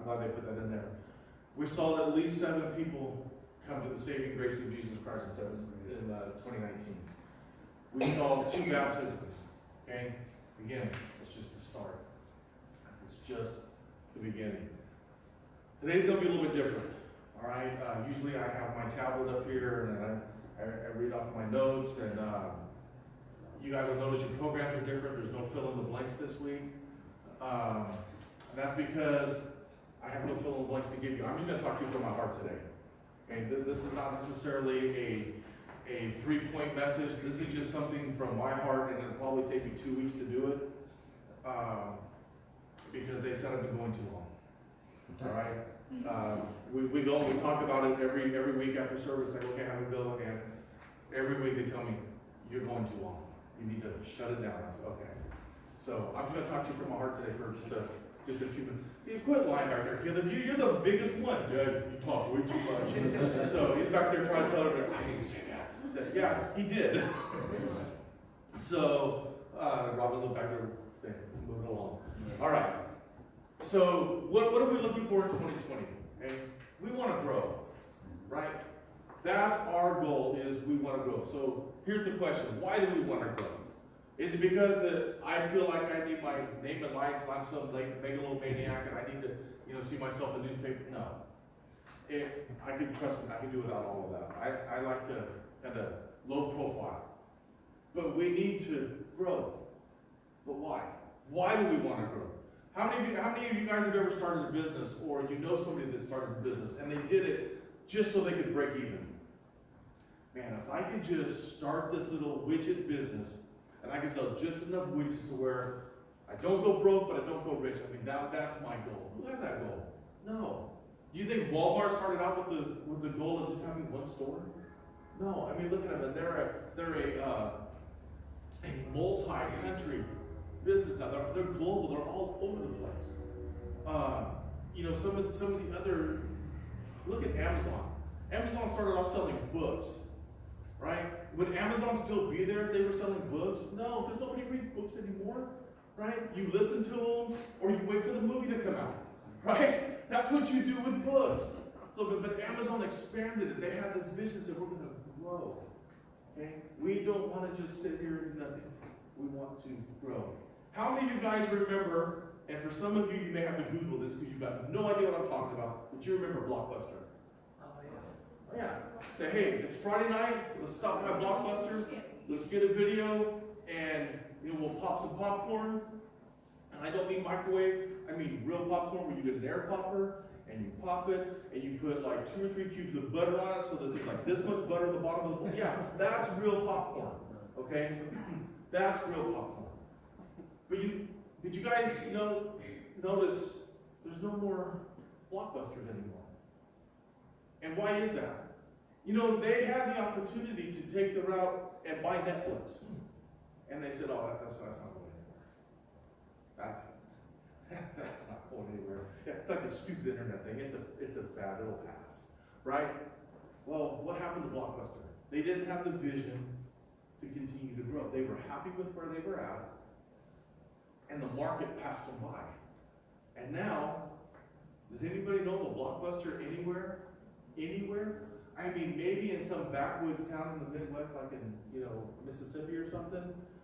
glad they put that in there. We saw at least 7 people come to the saving grace of Jesus Christ in 2019. We saw 2 baptisms. Okay? Again, it's just the start. It's just the beginning. Today's going to be a little bit different. All right? Usually I have my tablet up here and I read off my notes, and you guys will notice your programs are different. There's no fill in the blanks this week. And that's because I have no fill in the blanks to give you. I'm just going to talk to you from my heart today. Okay? This is not necessarily a 3-point message. This is just something from my heart, and it'll probably take me 2 weeks to do it because they said I've been going too long. All right? We talk about it every week after service. Like, okay, how do we go again? Every week they tell me, you're going too long. You need to shut it down. I said, okay. So I'm going to talk to you from my heart today for just a few minutes. You quit lying back there. You're the biggest one. Yeah, you talk way too much. So he's back there trying to tell everybody, I didn't say that. I said, yeah, he did. So Robin's back there moving along. All right. So what are we looking for in 2020? Okay? We want to grow, right? That's our goal, is we want to grow. So here's the question. Why do we want to grow? Is it because that I feel like I need my name and lights, and I'm some like megalomaniac, and I need to, see myself in the newspaper? No. I can trust me, I can do without all of that. I like to kind of low profile. But we need to grow. But why? Why do we want to grow? How many of you guys have ever started a business, or you know somebody that started a business and they did it just so they could break even? Man, if I could just start this little widget business and I can sell just enough widgets to where I don't go broke, but I don't go rich. I mean, that's my goal. Who has that goal? No. Do you think Walmart started out with the goal of just having one store? No. I mean, look at them. They're a multi-country business now. They're global. They're all over the place. Some of the other. Look at Amazon. Amazon started off selling books, right? Would Amazon still be there if they were selling books? No, because nobody reads books anymore, right? You listen to them, or you wait for the movie to come out, right? That's what you do with books. So, but Amazon expanded it. They had this vision that we're going to grow. Okay? We don't want to just sit here and do nothing. We want to grow. How many of you guys remember, and for some of you, you may have to Google this because you've got no idea what I'm talking about, but you remember Blockbuster? Oh, yeah. Say, hey, it's Friday night. Let's stop by Blockbuster. Let's get a video, and we'll pop some popcorn. And I don't mean microwave. I mean real popcorn where you get an air popper, and you pop it, and you put like 2 or 3 cubes of butter on it so that there's like this much butter at the bottom of the bowl. Yeah, that's real popcorn. Okay? That's real popcorn. But did you guys notice there's no more Blockbusters anymore? And why is that? They had the opportunity to take the route and buy Netflix. And they said, oh, that's not going anywhere. That's not going anywhere. Yeah, it's like a stupid internet thing. It's a fad. It'll pass. Right? Well, what happened to Blockbuster? They didn't have the vision to continue to grow. They were happy with where they were at, and the market passed them by. And now, does anybody know the Blockbuster anywhere? Anywhere? I mean, maybe in some backwoods town in the Midwest, like in, Mississippi or something.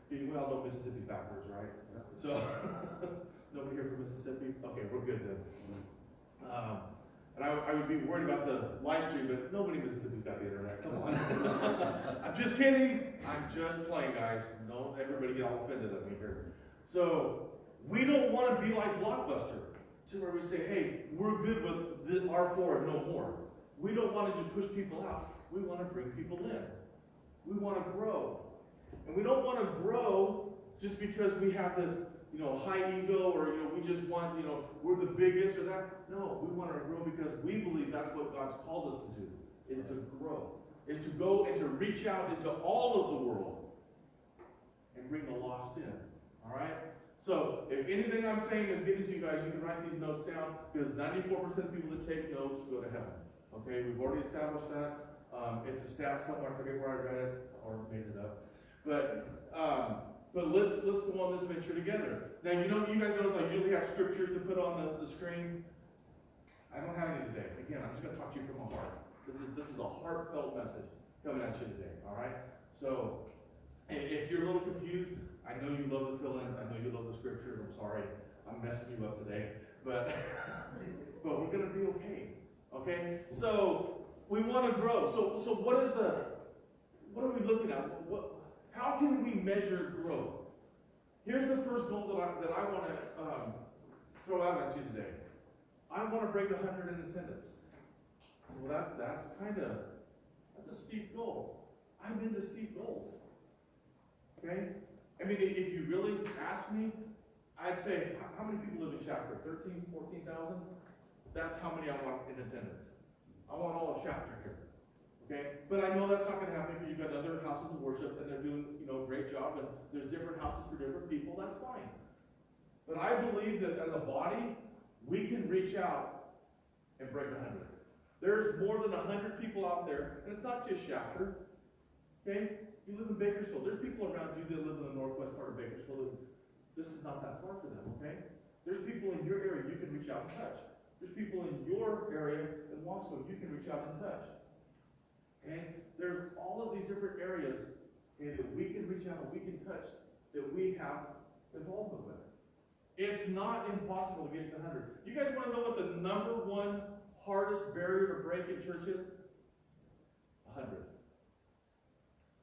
We all know Mississippi backwards, right? So, nobody here from Mississippi? Okay, we're good then. And I would be worried about the live stream, but nobody in Mississippi's got the internet. Come on. I'm just kidding. I'm just playing, guys. Don't everybody get all offended at me here. So, we don't want to be like Blockbuster, to where we say, hey, we're good with R4 and no more. We don't want to just push people out. We want to bring people in. We want to grow. And we don't want to grow just because we have this, high ego, or, we just want, we're the biggest or that. No, we want to grow because we believe that's what God's called us to do, is to grow. Is to go and to reach out into all of the world and bring the lost in. All right? So, if anything I'm saying is getting to you guys, you can write these notes down, because 94% of people that take notes go to heaven. Okay, we've already established that. It's a stat somewhere, I forget where I read it, or made it up. But let's go on this venture together. Now, you guys notice I usually have scriptures to put on the screen. So, if you're a little confused, I know you love the fill-ins, I know you love the scriptures, I'm sorry, I'm messing you up today, but, but we're gonna be okay? So, we wanna grow, so what are we looking at? How can we measure growth? Here's the first goal that I wanna, throw out at you today. I wanna break 100 in attendance. Well, that's a steep goal. I'm into steep goals. Okay? I mean, if you really ask me, I'd say, how many people live in Shafter? 13, 14,000? That's how many I want in attendance. I want all of Shafter here. Okay? But I know that's not going to happen because you've got other houses of worship and they're doing, a great job, and there's different houses for different people. That's fine. But I believe that as a body, we can reach out and break 100. There's more than 100 people out there, and it's not just Shafter. Okay? You live in Bakersfield. There's people around you that live in the northwest part of Bakersfield, and this is not that far for them, okay? There's people in your area you can reach out and touch. There's people in your area in Wasco you can reach out and touch. Okay? There's all of these different areas, okay, that we can reach out and we can touch, that we have involvement with. It's not impossible to get to 100. You guys want to know what the number one hardest barrier to break in church is? 100.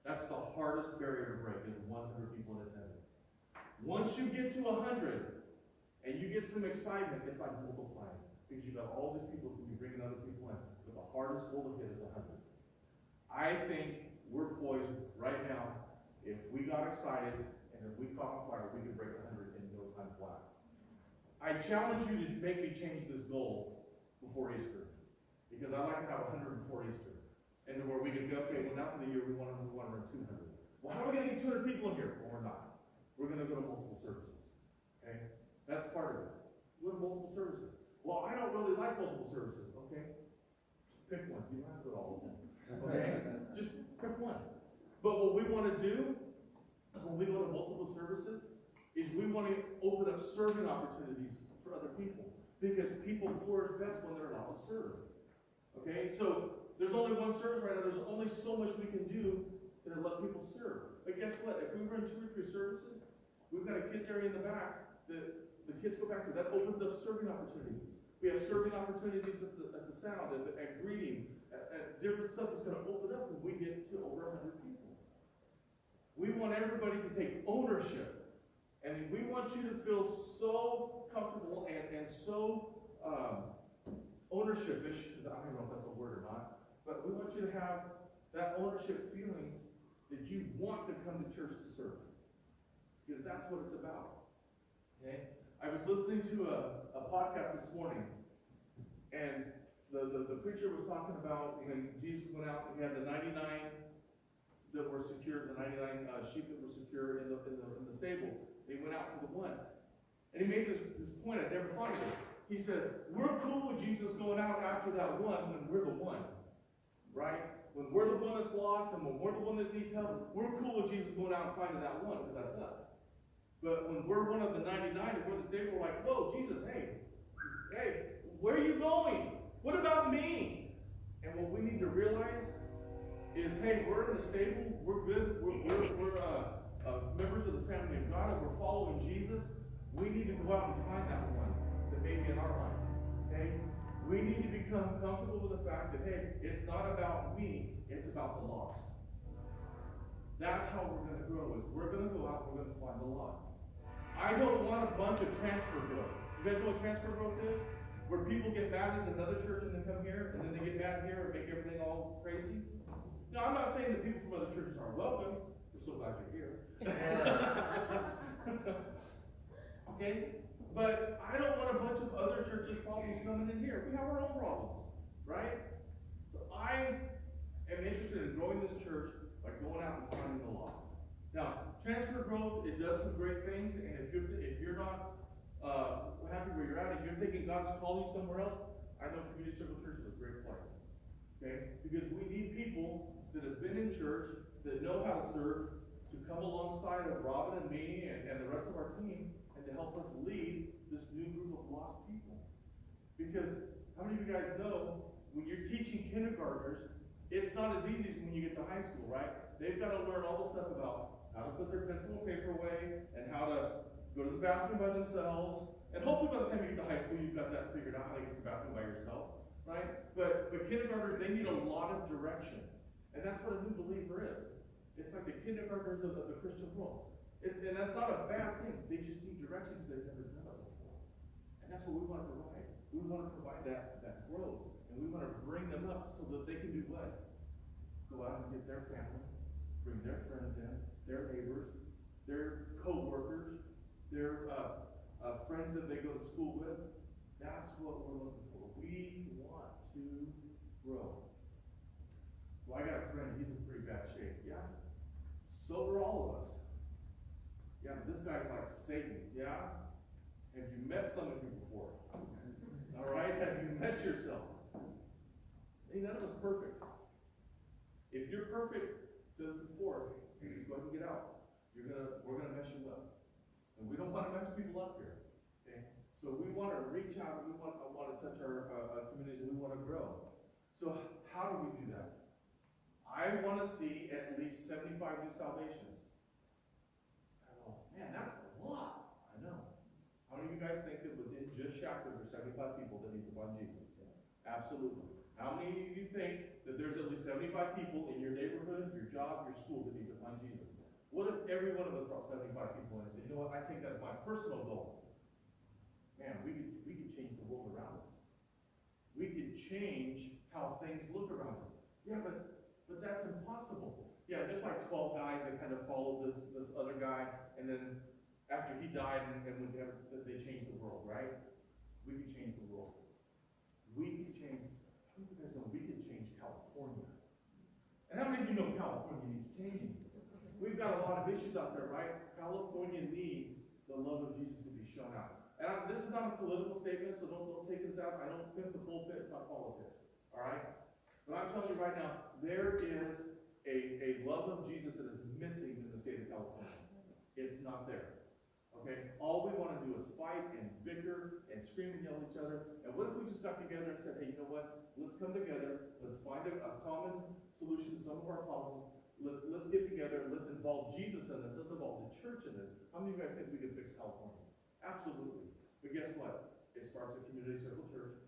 That's the hardest barrier to break, is 100 people in attendance. Once you get to 100, and you get some excitement, it's like multiplying. Because you've got all these people who can be bringing other people in. But the hardest goal to hit is 100. I think we're poised right now. If we got excited, and if we caught on fire, we could break 100 in no time flat. I challenge you to make me change this goal before Easter. Because I like to have 100 before Easter. And where we can say, okay, well, now for the year we want to run 200. Well, how are we going to get 200 people in here? Well, we're not. We're going to go to multiple services. Okay? That's part of it. Go to multiple services. Well, I don't really like multiple services. Okay? Just pick one. You don't have to go to all of them. Okay? Just pick one. But what we want to do is when we go to multiple services, is we want to open up serving opportunities for other people. Because people flourish best when they're allowed to serve. Okay? So, there's only one service right now. There's only so much we can do to let people serve. But guess what? If we run 2 or 3 services, we've got a kids area in the back that the kids go back to. That opens up serving opportunities. We have serving opportunities at the sound, at greeting, at different stuff that's going to open up when we get to over 100 people. We want everybody to take ownership. And we want you to feel so comfortable and so ownership-ish. I don't know if that's a word or not. But we want you to have that ownership feeling that you want to come to church to serve. Because that's what it's about. Okay? I was listening to a podcast this morning, and the preacher was talking about when Jesus went out, he had the 99 that were secure, the 99 sheep that were secure in the stable. He went out for the one. And he made this point, I never thought of it. He says, we're cool with Jesus going out after that one when we're the one. Right? When we're the one that's lost and when we're the one that needs help, we're cool with Jesus going out and finding that one because that's us. But when we're one of the 99 and we're the stable, we're like, whoa, Jesus, hey, where are you going? What about me? And what we need to realize is, hey, we're in the stable, we're good, we're members of the family of God, and we're following Jesus. We need to go out and find that one that may be in our life. Okay? We need to become comfortable with the fact that, hey, it's not about me, it's about the lost. That's how we're going to grow, is we're going to go out and we're going to find the lost. I don't want a bunch of transfer growth. You guys know what transfer growth is? Where people get mad at another church and then come here, and then they get mad here and make everything all crazy. Now, I'm not saying that people from other churches aren't welcome. We're so glad you're here. Okay? But I don't want a bunch of other churches' problems coming in here. We have our own problems, right? So I am interested in growing this church by going out and finding the lost. Now, transfer growth, it does some great things, and if you're not happy where you're at, and you're thinking God's calling you somewhere else, I know Community Circle Church is a great place. Okay? Because we need people that have been in church, that know how to serve, to come alongside of Robin and me and the rest of our team, and to help us lead this new group of lost people. Because how many of you guys know when you're teaching kindergartners, It's not as easy as when you get to high school, right? They've got to learn all the stuff about how to put their pencil and paper away, and how to go to the bathroom by themselves. And hopefully by the time you get to high school, you've got that figured out, how to get to the bathroom by yourself, right? But kindergartners, they need a lot of direction. And that's what a new believer is. It's like the kindergartners of the Christian world. And that's not a bad thing. They just need direction because they've never done it before. And that's what we want to provide. We want to provide that growth. And we want to bring them up so that they can do what? Go out and get their family, bring their friends in, their neighbors, their co-workers, their friends that they go to school with. That's what we're looking for. We want to grow. Well, I got a friend, he's in pretty bad shape. Yeah. So are all of us. Yeah, but this guy's like Satan. Yeah? Have you met some of you before? All right? Have you met yourself? Ain't none of us perfect. If you're perfect to us before, just go ahead and get out. We're gonna mess you up. And we don't want to mess people up here. Okay? So we want to reach out, I want to touch our communities, and we want to grow. So how do we do that? I want to see at least 75 new salvations. I go, man, that's a lot. I know. How many of you guys think that within just Shafters there's 75 people that need to find Jesus? Absolutely. How many of you think that there's at least 75 people in your neighborhood, your job, your school that need to find Jesus? What if every one of us brought 75 people in and said, you know what, I take that as my personal goal? Man, we could change the world around us. We could change how things look around us. Yeah, but that's impossible. Yeah, just like 12 guys that kind of followed this other guy, and then after he died and they changed the world, right? We could change the world. We could change, how many of you guys know we could change California? And how many of you know California needs changing? We've got a lot of issues out there, right? California needs the love of Jesus to be shown out. And this is not a political statement, so don't take this out. I don't pimp the pulpit, it's not politics. All right? But I'm telling you right now, there is a love of Jesus that is missing in the state of California. It's not there. Okay? All we want to do is fight and bicker and scream and yell at each other. And what if we just got together and said, hey, you know what? Let's come together. Let's find a common solution to some of our problems. Let's get together. Let's involve Jesus in this. Let's involve the church in this. How many of you guys think we can fix California? Absolutely. But guess what? It starts at Community Circle Church,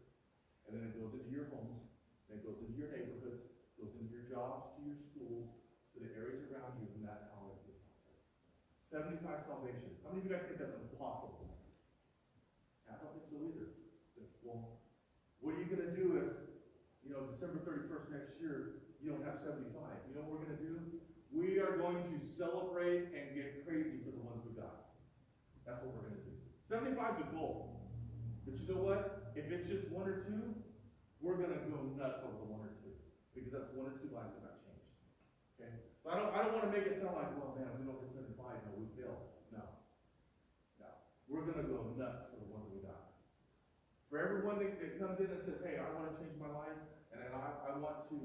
and then it goes into your homes, then it goes into your neighborhoods, goes into your jobs, to your schools, to the areas around you, and that's how it gets out there. 75 salvations. How many of you guys think that's impossible? I don't think so either. Well, what are you going to do if, December 31st next year, you don't have 75? You know what we're going to do? We are going to celebrate and get crazy for the ones we got. That's what we're going to do. 75 is a goal. But you know what? If it's just one or two, we're going to go nuts over the one or two. Because that's one or two lives that got changed. Okay? So I don't want to make it sound like, well, man, if we don't get 75, no, we failed. No. We're going to go nuts for the ones we got. For everyone that comes in and says, hey, I want to change my life, and I want to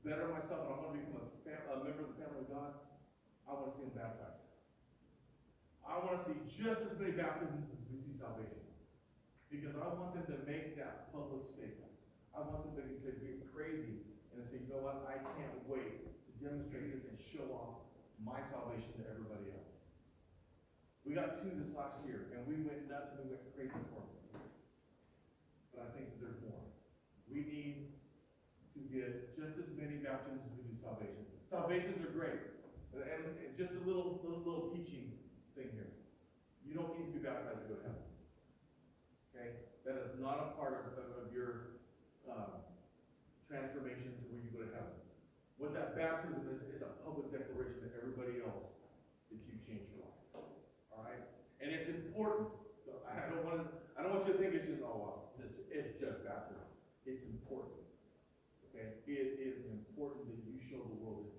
better myself, and I want to become a member of the family of God, I want to see them baptized. I want to see just as many baptisms as we see salvation. Because I want them to make that public statement. I want them to be crazy and say, you know what, I can't wait to demonstrate this and show off my salvation to everybody else. We got 2 this last year, and we went nuts and we went crazy for them. But I think that there's more. We need to get just as many baptisms as we do salvations. Salvations are great. And just a little teaching thing here. You don't need to be baptized to go to heaven. Okay? That is not a part of your transformation to where you go to heaven. What that baptism is a public declaration to everybody else that you changed your life. All right? And it's important. I don't want you to think it's just, oh, well, it's just baptism. It's important. Okay? It is important that you show the world that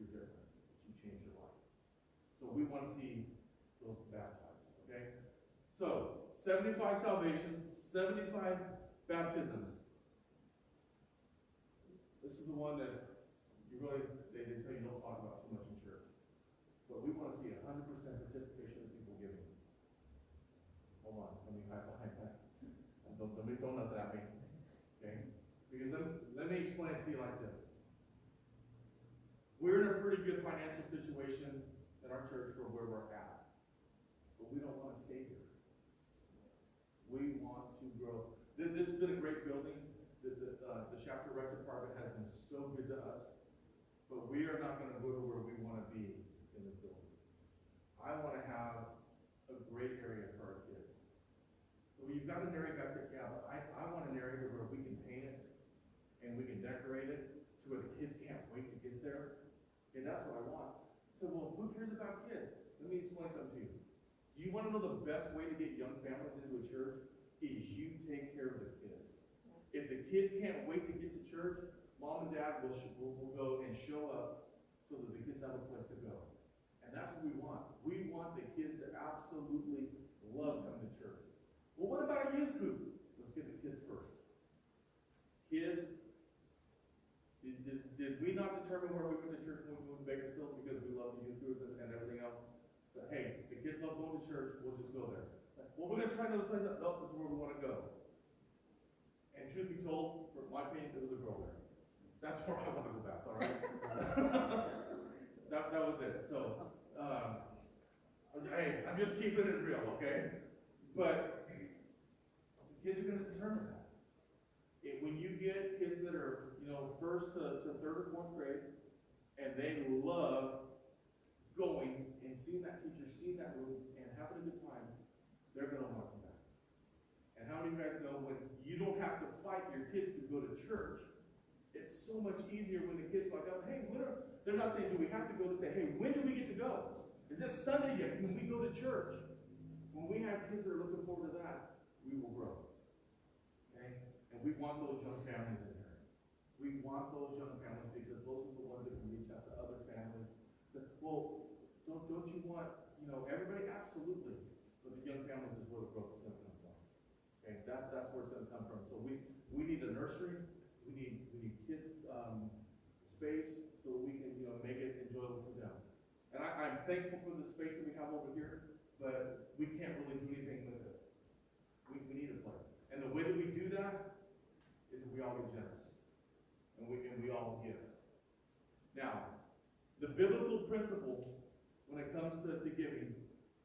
you're different, that you change your life. So we want to see those baptized. Okay? So, 75 salvations, 75 baptisms. This is the one that they tell you don't talk about too much in church. But we want to see 100% participation of people giving. Hold on, let me hide behind that. Don't be throwing nothing at me. Okay? Because let me explain it to you like this. We're in a pretty good financial situation in our church for where we're at, but we don't want to stay here. We want to grow. This has been a great building. The Shafter Rec Department has been so good to us, but we are not going to go to where we want to be in this building. I want to have a great area for our kids. Well, you've got an area back there, yeah, but I want an area where we can paint it and we can decorate it to where the kids can't wait to get there. And that's what I want. So, well, who cares about kids? Let me explain something to you. Do you want to know the best way to get young families into a church? Is you take care of the kids. If the kids can't wait to get to church, mom and dad will go and show up so that the kids have a place to go. And that's what we want. We want the kids to absolutely love coming to church. Well, what about our youth group? Let's get the kids first. Kids, did we not determine where we went to church when we moved to Bakersfield because we love the youth group and everything else? But hey, the kids love going to church, we'll just go there. Well, we're going to try another place. No, this is where we want to go. And truth be told, for my opinion, there was a girl there. That's where I want to go back, all right? that was it. So, hey, I'm just keeping it real, okay? But the kids are going to determine that. When you get kids that are, first to third or fourth grade, and they love going and seeing that teacher, seeing that room, and having a good time, they're going to want to come back. And how many of you guys know when you don't have to fight your kids to go to church, it's so much easier when the kids are like, hey, they're not saying, do we have to go? They say, hey, when do we get to go? Is this Sunday yet? Can we go to church? When we have kids that are looking forward to that, we will grow. Okay? And we want those young families in there. We want those young families because those are the ones that can reach out to other families. Well, don't you want, everybody? Absolutely. But the young families is where the growth is going to come from. Okay? That's where it's going to come from. So we need a nursery. We need kids space so that we can make it enjoyable for them. And I'm thankful for the space that we have over here, but we can't really do anything with it. We need a place. And the way that we do that is that we all get generous. And we all give. Now, the biblical principle when it comes to giving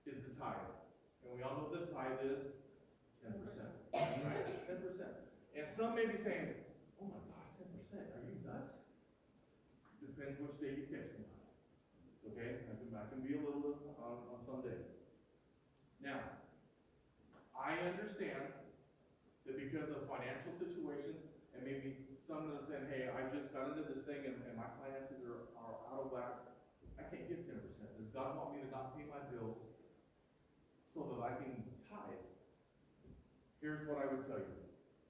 is the tithe. And we all know that tithe is 10%. Right? 10%. And some may be saying, oh my gosh, 10%, are you nuts? Depends which day you catch me on. Okay? I can be a little on some days. Now, I understand that because of financial situations, and maybe some of them saying, hey, I just got into this thing and my finances are out of whack, I can't give 10%. Does God want me to not pay my bills so that I can tithe? Here's what I would tell you.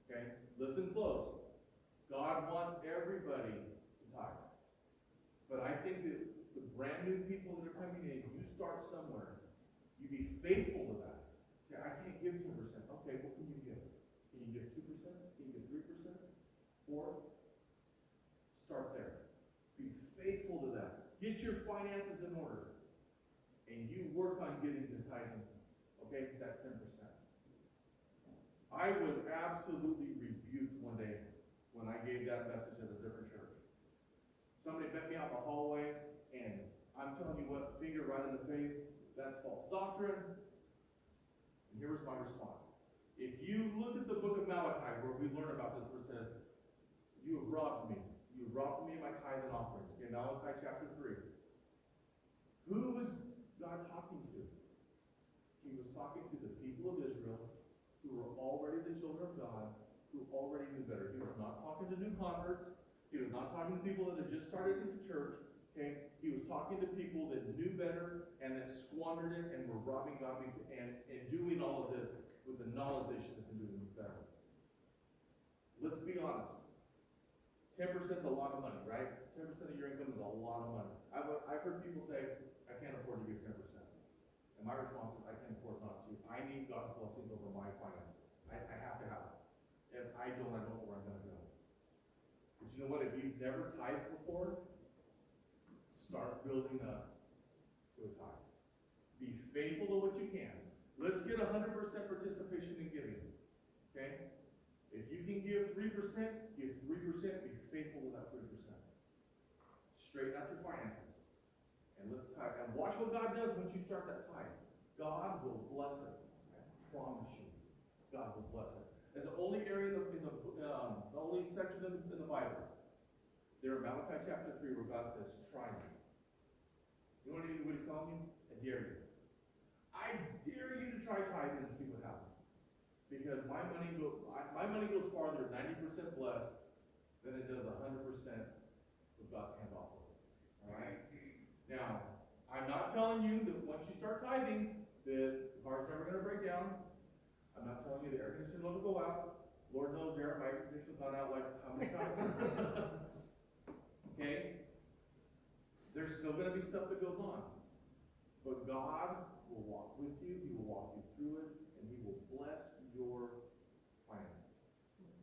Okay? Listen close. God wants everybody to tithe. But I think that the brand new people that are coming in, you start somewhere. You be faithful to that. Say, I can't give 10%. Okay, what can you give? Can you give 2%? Can you give 3%? 4%? Start there. Be faithful to that. Get your finances in order. And you work on getting to tithing. Okay, that 10%. I was absolutely rebuked one day when I gave that message at a different church. Somebody met me out in the hallway, and I'm telling you what, finger right in the face, that's false doctrine. And here was my response. If you look at the book of Malachi, where we learn about this, where it says, you have robbed me. You robbed me of my tithe and offerings. In Malachi chapter 3. Who was God talking to? He was talking to the people of Israel who were already the children of God, who already knew better. He was not talking to new converts. He was not talking to people that had just started in the church. Okay? He was talking to people that knew better and that squandered it and were robbing God and doing all of this with the knowledge they should have been doing better. Let's be honest. 10% is a lot of money, right? 10% of your income is a lot of money. I've heard people say, I can't afford to give 10%. And my response is, I can't afford not to. I need God's blessings over my finances. I have to have it. If I don't know where I'm going to go. But you know what? If you've never tithed before, start building up to a tithe. Be faithful to what you can. Let's get 100% participation in giving. Okay? If you can give 3%, give 3%. Be faithful to that 3%. straighten out your finances. And let's tithe. And watch what God does once you start that tithe. God will bless it. I promise you. God will bless it. It's the only area the only section in the Bible, there in Malachi chapter 3, where God says, try me. You know what he's telling you? I dare you. I dare you to try tithing and see what happens. Because my money goes farther 90% blessed than it does 100% with God's hand off of it. Alright? Now, I'm not telling you that once you start tithing, that the car's never going to break down. I'm not telling you the air conditioner will go out. Lord knows there, my air conditioner's gone out like how many times? Okay? There's still going to be stuff that goes on. But God will walk with you, He will walk you through it, and He will bless your finances.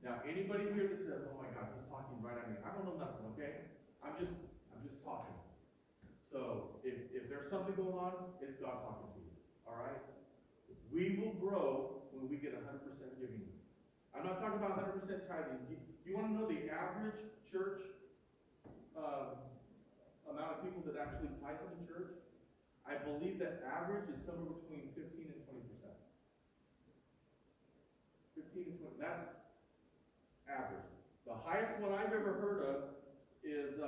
Now, anybody here that says, oh my God, he's talking right at me, I don't know nothing, okay? I'm just talking. So, if there's something going on, it's God talking to you. Alright? We will grow when we get 100% giving. I'm not talking about 100% tithing. Do you want to know the average church amount of people that actually tithe in the church? I believe that average is somewhere between 15 and 20%. 15 and 20, that's average. The highest one I've ever heard of is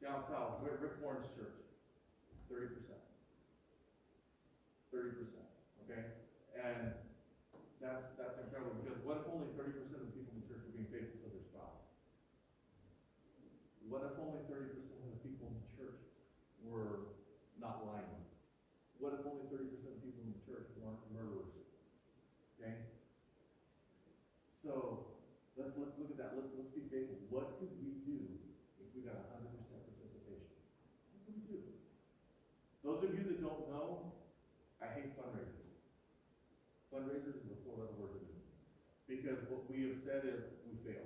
down south, Rick Warren's church. 30%. 30%. Okay? And that's incredible, because what if only 30% of the people in the church were being faithful to their spouse? What if only 30% of the people in the church were not lying? What if only 30% of the people in the church weren't murderers? Okay? So, let's look at that. Let's be faithful. What could we do if we got 100% participation? What could we do? Those of you that don't know, I hate fundraisers. Fundraisers is a four-letter word to me. Because what we have said is, we fail.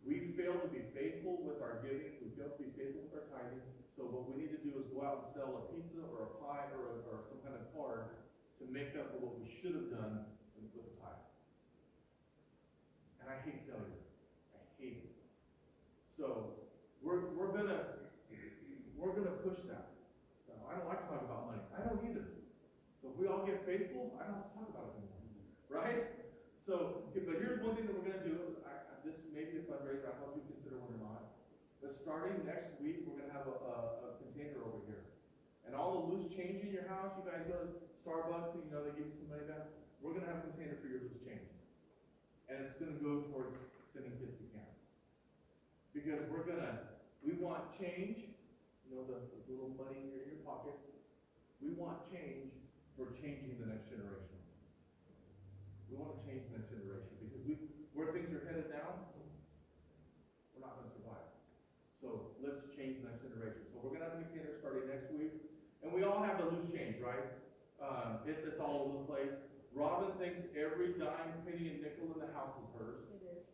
We fail to be faithful with our giving. We fail to be faithful with our tithing. So what we need to do is go out and sell a pizza or a pie or some kind of card to make up for what we should have done with the tithe. And I hate failure. I hate it. So we're gonna push that. So I don't like to talk about money. I don't either. So if we all get faithful, I don't have to talk about it anymore. Right? So, but here's one thing that we're going to do. This may be a fundraiser. I hope you consider one or not. But starting next week, we're going to have a container over here. And all the loose change in your house, you guys go to Starbucks, and they give you some money back. We're going to have a container for your loose change. And it's going to go towards sending kids to camp. Because we want change, the little money in your pocket. We want change for changing the next generation. We want to change the next generation, because where things are headed now, we're not going to survive. So let's change the next generation. So we're going to have a container starting next week, and we all have the loose change, right? It's all over the place. Robin thinks every dime, penny, and nickel in the house is hers. It is.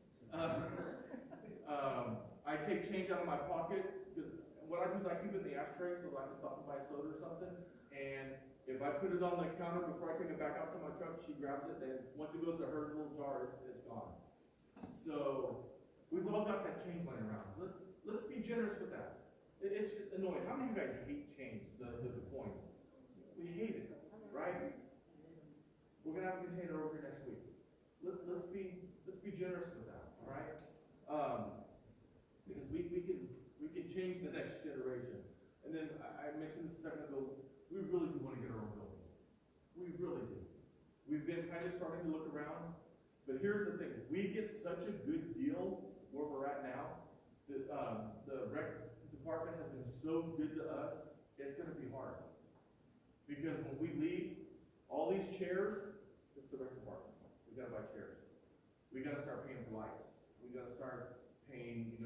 I take change out of my pocket, because what I do is I keep it in the ashtray so I can stop and buy a soda or something. And if I put it on the counter before I take it back out to my truck, she grabs it, and once it goes to her little jar, it's gone. So we've all got that change laying around. Let's be generous with that. It's just annoying. How many of you guys hate change, the coin? We hate it, right? We're gonna have a container over here next week. Let's be generous with that, all right? Because we can change the next generation. And then I mentioned this a second ago. We really do want to get our own building. We really do. We've been kind of starting to look around, but here's the thing: if we get such a good deal where we're at now, the rec department has been so good to us, it's going to be hard. Because when we leave, all these chairs, it's the rec department. We got to buy chairs. We got to start paying for lights. We got to start paying,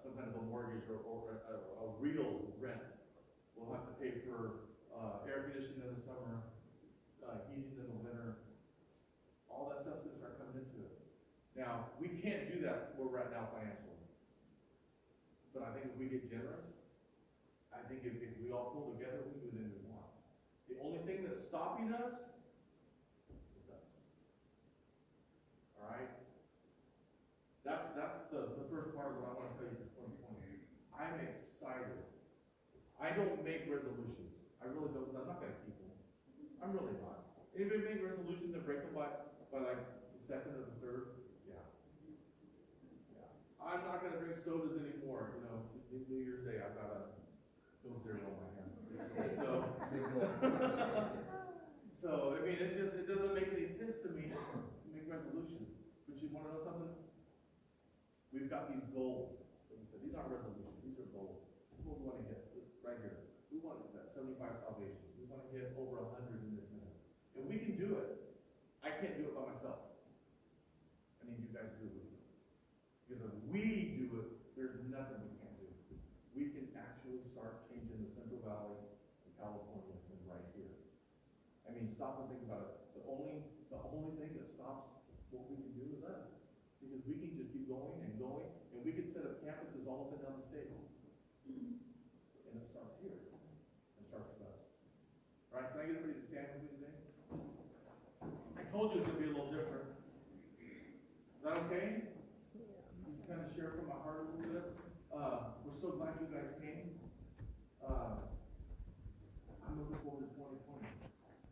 some kind of a mortgage or a real rent. We'll have to pay for air conditioning in the summer, heating in the winter. All that stuff's going to start coming into it. Now, we can't do that where we're at now financially. But I think if we get generous, I think if we all pull together, we can do anything we want. The only thing that's stopping us is us. All right? That's the first part I'm really not. Anybody make resolutions and break them by like the second or the third? Yeah. Yeah. I'm not gonna drink sodas anymore, you know, New Year's Day, I've got a military on my hand. So, so, I mean, it's just, it doesn't make any sense to me to make resolutions. But you wanna know something? We've got these goals. Like you said, these aren't resolutions, these are goals. What do we wanna get? Right here. We want that 75 salvations. We wanna get over 100 in this minute. And we can do it. I can't do it by myself. I need you guys to do it with me. Because if we do it, there's nothing we can't do. We can actually start changing the Central Valley of California from right here. I mean, stop and think about it. The only thing that stops what we can do is us. Because we can just keep going, and we can set up campuses all up and down the state. And it starts here. It starts with us. All right, can I get everybody to stand with me today? I told you it was going to be a little different. Is that okay? Just kind of share from my heart a little bit. We're so glad you guys came. I'm looking forward to 2020.